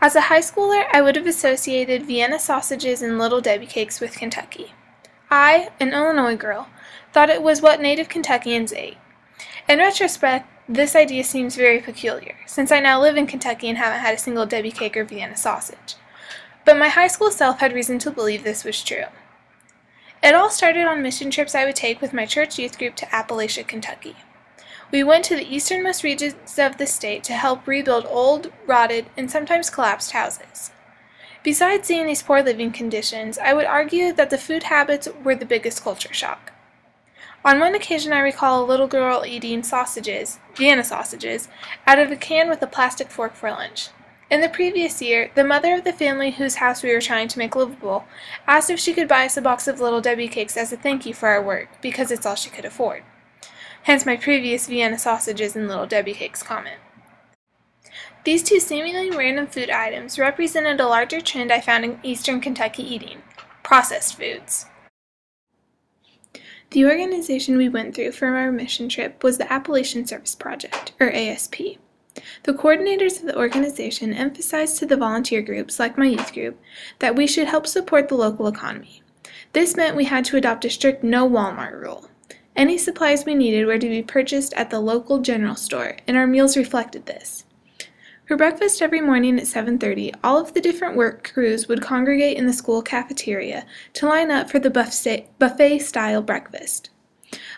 As a high schooler, I would have associated Vienna sausages and Little Debbie cakes with Kentucky. I, an Illinois girl, thought it was what native Kentuckians ate. In retrospect, this idea seems very peculiar, since I now live in Kentucky and haven't had a single Debbie cake or Vienna sausage. But my high school self had reason to believe this was true. It all started on mission trips I would take with my church youth group to Appalachia, Kentucky. We went to the easternmost regions of the state to help rebuild old, rotted, and sometimes collapsed houses. Besides seeing these poor living conditions, I would argue that the food habits were the biggest culture shock. On one occasion I recall a little girl eating sausages, Vienna sausages, out of a can with a plastic fork for lunch. In the previous year, the mother of the family whose house we were trying to make livable asked if she could buy us a box of Little Debbie cakes as a thank you for our work, because it's all she could afford. Hence my previous Vienna sausages and Little Debbie cakes comment. These two seemingly random food items represented a larger trend I found in eastern Kentucky eating: processed foods. The organization we went through for our mission trip was the Appalachian Service Project, or ASP. The coordinators of the organization emphasized to the volunteer groups, like my youth group, that we should help support the local economy. This meant we had to adopt a strict no Walmart rule. Any supplies we needed were to be purchased at the local general store, and our meals reflected this. For breakfast every morning at 7:30, all of the different work crews would congregate in the school cafeteria to line up for the buffet-style breakfast.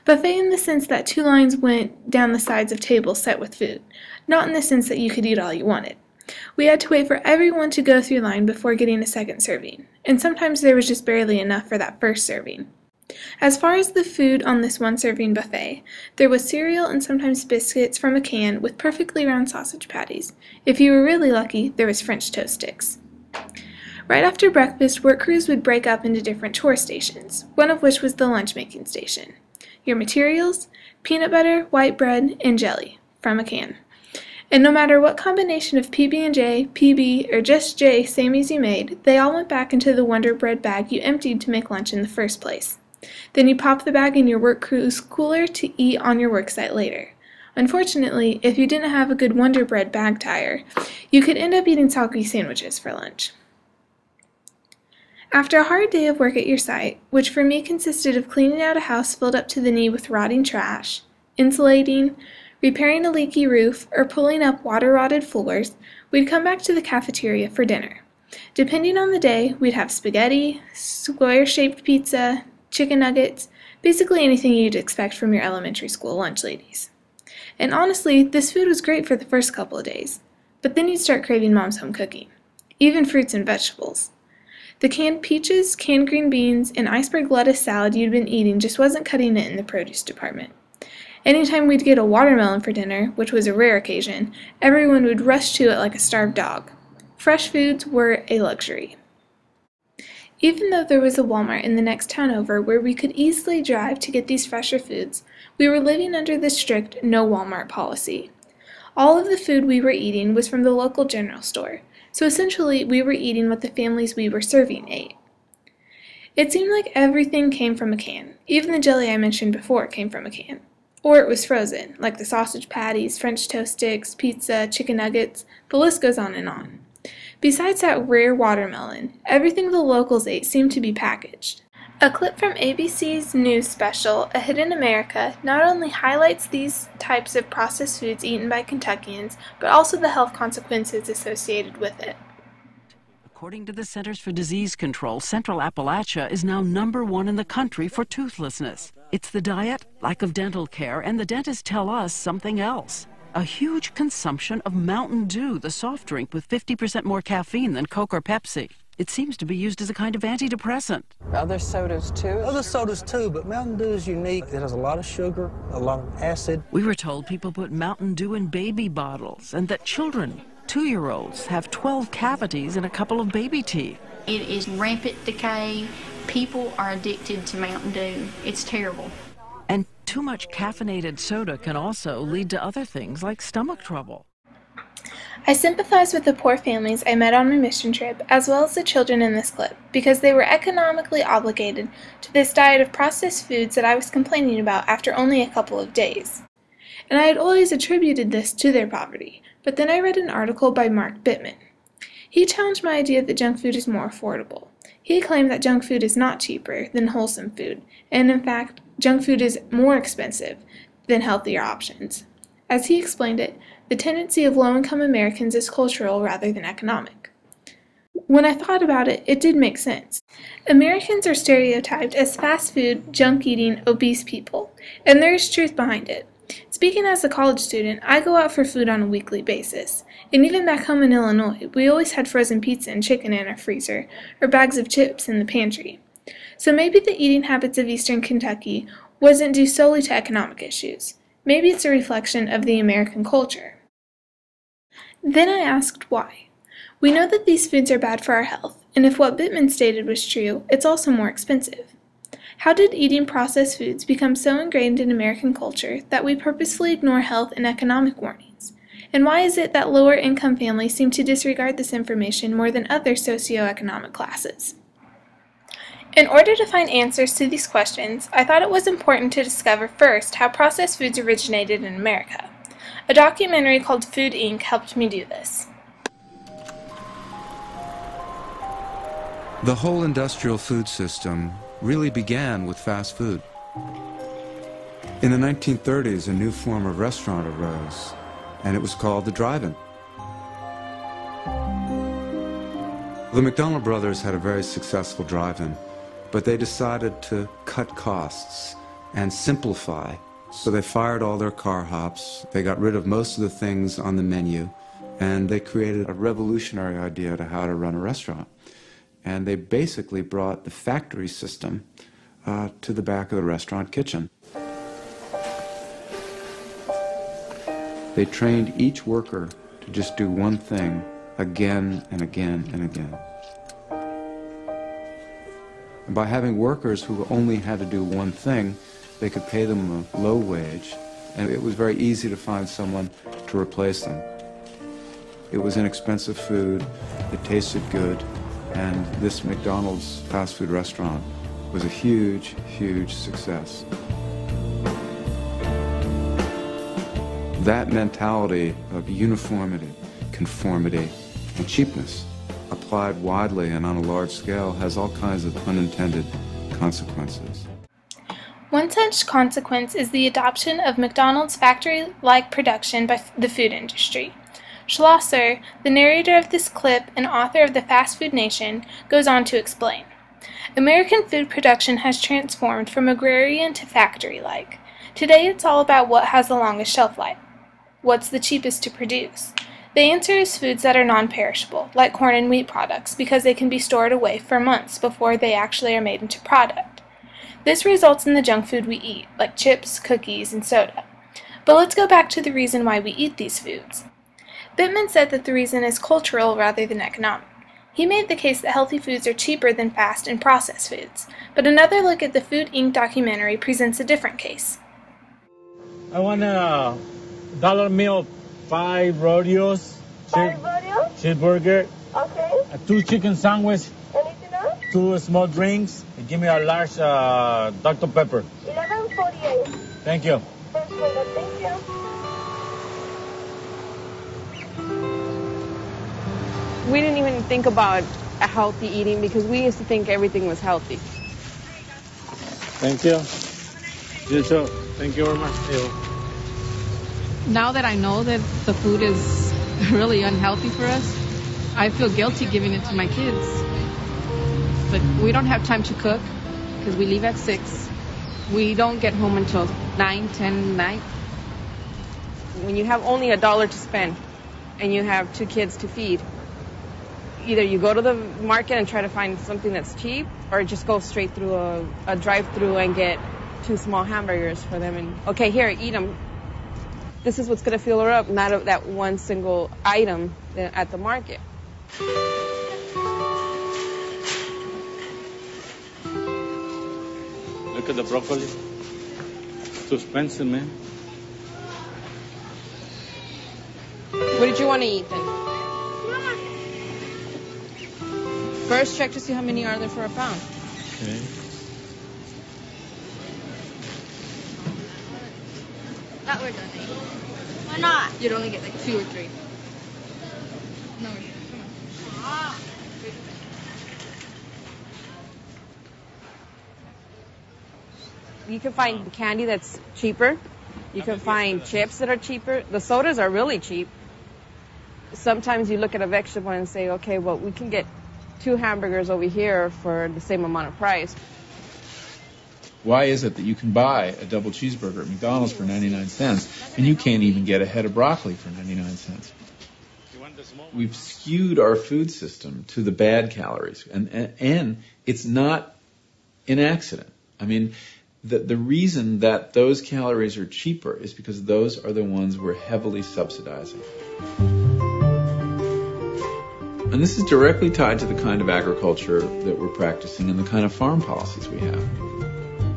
Buffet in the sense that two lines went down the sides of tables set with food, not in the sense that you could eat all you wanted. We had to wait for everyone to go through line before getting a second serving, and sometimes there was just barely enough for that first serving. As far as the food on this one-serving buffet, there was cereal and sometimes biscuits from a can with perfectly round sausage patties. If you were really lucky, there was French toast sticks. Right after breakfast, work crews would break up into different chore stations, one of which was the lunch-making station. Your materials: peanut butter, white bread, and jelly, from a can. And no matter what combination of PB&J, PB, or just J Sammy's you made, they all went back into the Wonder Bread bag you emptied to make lunch in the first place. Then you pop the bag in your work crew's cooler to eat on your work site later. Unfortunately, if you didn't have a good Wonder Bread bag tire, you could end up eating soggy sandwiches for lunch. After a hard day of work at your site, which for me consisted of cleaning out a house filled up to the knee with rotting trash, insulating, repairing a leaky roof, or pulling up water-rotted floors, we'd come back to the cafeteria for dinner. Depending on the day, we'd have spaghetti, square-shaped pizza, chicken nuggets, basically anything you'd expect from your elementary school lunch ladies. And honestly, this food was great for the first couple of days, but then you'd start craving Mom's home cooking, even fruits and vegetables. The canned peaches, canned green beans, and iceberg lettuce salad you'd been eating just wasn't cutting it in the produce department. Anytime we'd get a watermelon for dinner, which was a rare occasion, everyone would rush to it like a starved dog. Fresh foods were a luxury. Even though there was a Walmart in the next town over where we could easily drive to get these fresher foods, we were living under the strict no Walmart policy. All of the food we were eating was from the local general store, so essentially we were eating what the families we were serving ate. It seemed like everything came from a can. Even the jelly I mentioned before came from a can. Or it was frozen, like the sausage patties, French toast sticks, pizza, chicken nuggets, the list goes on and on. Besides that rare watermelon, everything the locals ate seemed to be packaged. A clip from ABC's news special, A Hidden America, not only highlights these types of processed foods eaten by Kentuckians, but also the health consequences associated with it. According to the Centers for Disease Control, Central Appalachia is now #1 in the country for toothlessness. It's the diet, lack of dental care, and the dentists tell us something else. A huge consumption of Mountain Dew, the soft drink with 50% more caffeine than Coke or Pepsi. It seems to be used as a kind of antidepressant. Other sodas too? Other sodas too, but Mountain Dew is unique. It has a lot of sugar, a lot of acid. We were told people put Mountain Dew in baby bottles and that children, 2-year-olds, have 12 cavities in a couple of baby teeth. It is rampant decay. People are addicted to Mountain Dew. It's terrible. And too much caffeinated soda can also lead to other things like stomach trouble. I sympathize with the poor families I met on my mission trip, as well as the children in this clip, because they were economically obligated to this diet of processed foods that I was complaining about after only a couple of days. And I had always attributed this to their poverty, but then I read an article by Mark Bittman. He challenged my idea that junk food is more affordable. He claimed that junk food is not cheaper than wholesome food, and in fact, junk food is more expensive than healthier options. As he explained it, the tendency of low-income Americans is cultural rather than economic. When I thought about it, it did make sense. Americans are stereotyped as fast food, junk-eating, obese people, and there is truth behind it. Speaking as a college student, I go out for food on a weekly basis, and even back home in Illinois, we always had frozen pizza and chicken in our freezer, or bags of chips in the pantry. So maybe the eating habits of Eastern Kentucky wasn't due solely to economic issues. Maybe it's a reflection of the American culture. Then I asked why. We know that these foods are bad for our health, and if what Bittman stated was true, it's also more expensive. How did eating processed foods become so ingrained in American culture that we purposefully ignore health and economic warnings? And why is it that lower-income families seem to disregard this information more than other socioeconomic classes? In order to find answers to these questions, I thought it was important to discover first how processed foods originated in America. A documentary called Food Inc. helped me do this. The whole industrial food system really began with fast food. In the 1930s, a new form of restaurant arose, and it was called the drive-in. The McDonald brothers had a very successful drive-in, but they decided to cut costs and simplify. So they fired all their car hops, they got rid of most of the things on the menu, and they created a revolutionary idea to how to run a restaurant. And they basically brought the factory system to the back of the restaurant kitchen. They trained each worker to just do one thing again and again and again. And by having workers who only had to do one thing, they could pay them a low wage, and it was very easy to find someone to replace them. It was inexpensive food, it tasted good, and this McDonald's fast food restaurant was a huge, huge success. That mentality of uniformity, conformity, and cheapness applied widely and on a large scale has all kinds of unintended consequences. One such consequence is the adoption of McDonald's factory-like production by the food industry. Schlosser, the narrator of this clip and author of The Fast Food Nation, goes on to explain. American food production has transformed from agrarian to factory-like. Today it's all about what has the longest shelf life. What's the cheapest to produce? The answer is foods that are non-perishable, like corn and wheat products, because they can be stored away for months before they actually are made into product. This results in the junk food we eat, like chips, cookies, and soda. But let's go back to the reason why we eat these foods. Bittman said that the reason is cultural rather than economic. He made the case that healthy foods are cheaper than fast and processed foods, but another look at the Food Inc. documentary presents a different case. I want a dollar meal, 5 rodeos. 5 rodeos? Cheeseburger. Okay. 2 chicken sandwich. Anything else? 2 small drinks. And give me a large Dr. Pepper. 11.48. Thank you. First window, thank you. We didn't even think about a healthy eating because we used to think everything was healthy. Thank you. You too. Thank you very much. Now that I know that the food is really unhealthy for us, I feel guilty giving it to my kids. But we don't have time to cook because we leave at 6. We don't get home until 9, 10 at night. When you have only $1 to spend and you have 2 kids to feed, either you go to the market and try to find something that's cheap, or just go straight through a drive-through and get 2 small hamburgers for them and, okay, here, eat them. This is what's going to fill her up, not that one single item at the market. Look at the broccoli. It's too expensive, man. What did you want to eat then? First, check to see how many are there for a pound. Okay. That we're done. Why not? You'd only get like 2 or 3. No, come on. You can find candy that's cheaper. You can find chips that are cheaper. The sodas are really cheap. Sometimes you look at a vegetable and say, okay, well, we can get 2 hamburgers over here for the same amount of price. Why is it that you can buy a double cheeseburger at McDonald's for 99 cents and you can't even get a head of broccoli for 99 cents? We've skewed our food system to the bad calories, and it's not an accident. I mean, the reason that those calories are cheaper is because those are the ones we're heavily subsidizing. And this is directly tied to the kind of agriculture that we're practicing and the kind of farm policies we have.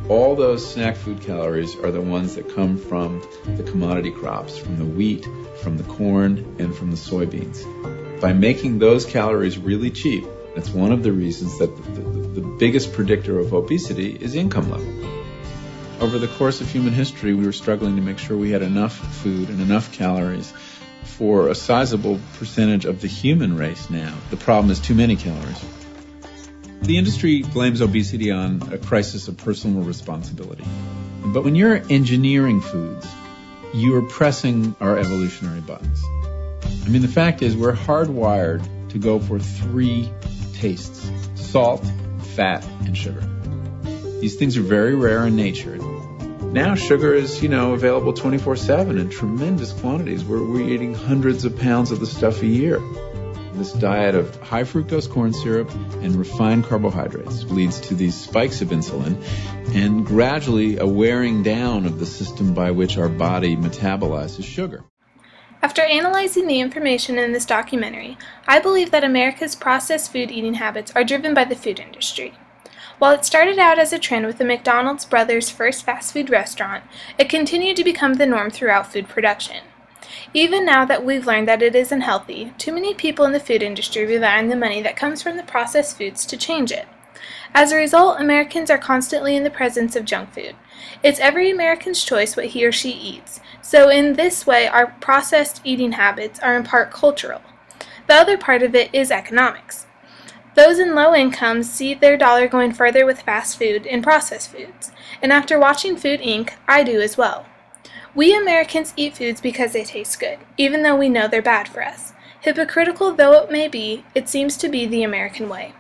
All those snack food calories are the ones that come from the commodity crops, from the wheat, from the corn, and from the soybeans. By making those calories really cheap, that's one of the reasons that the biggest predictor of obesity is income level. Over the course of human history, we were struggling to make sure we had enough food and enough calories for a sizable percentage of the human race now. The problem is too many calories. The industry blames obesity on a crisis of personal responsibility. But when you're engineering foods, you are pressing our evolutionary buttons. I mean, the fact is we're hardwired to go for 3 tastes: salt, fat, and sugar. These things are very rare in nature. Now sugar is, available 24/7 in tremendous quantities. We're eating hundreds of pounds of the stuff a year. This diet of high fructose corn syrup and refined carbohydrates leads to these spikes of insulin and gradually a wearing down of the system by which our body metabolizes sugar. After analyzing the information in this documentary, I believe that America's processed food eating habits are driven by the food industry. While it started out as a trend with the McDonald's brothers' first fast food restaurant, it continued to become the norm throughout food production. Even now that we've learned that it isn't healthy, too many people in the food industry rely on the money that comes from the processed foods to change it. As a result, Americans are constantly in the presence of junk food. It's every American's choice what he or she eats, so in this way our processed eating habits are in part cultural. The other part of it is economics. Those in low incomes see their dollar going further with fast food and processed foods, and after watching Food Inc., I do as well. We Americans eat foods because they taste good, even though we know they're bad for us. Hypocritical though it may be, it seems to be the American way.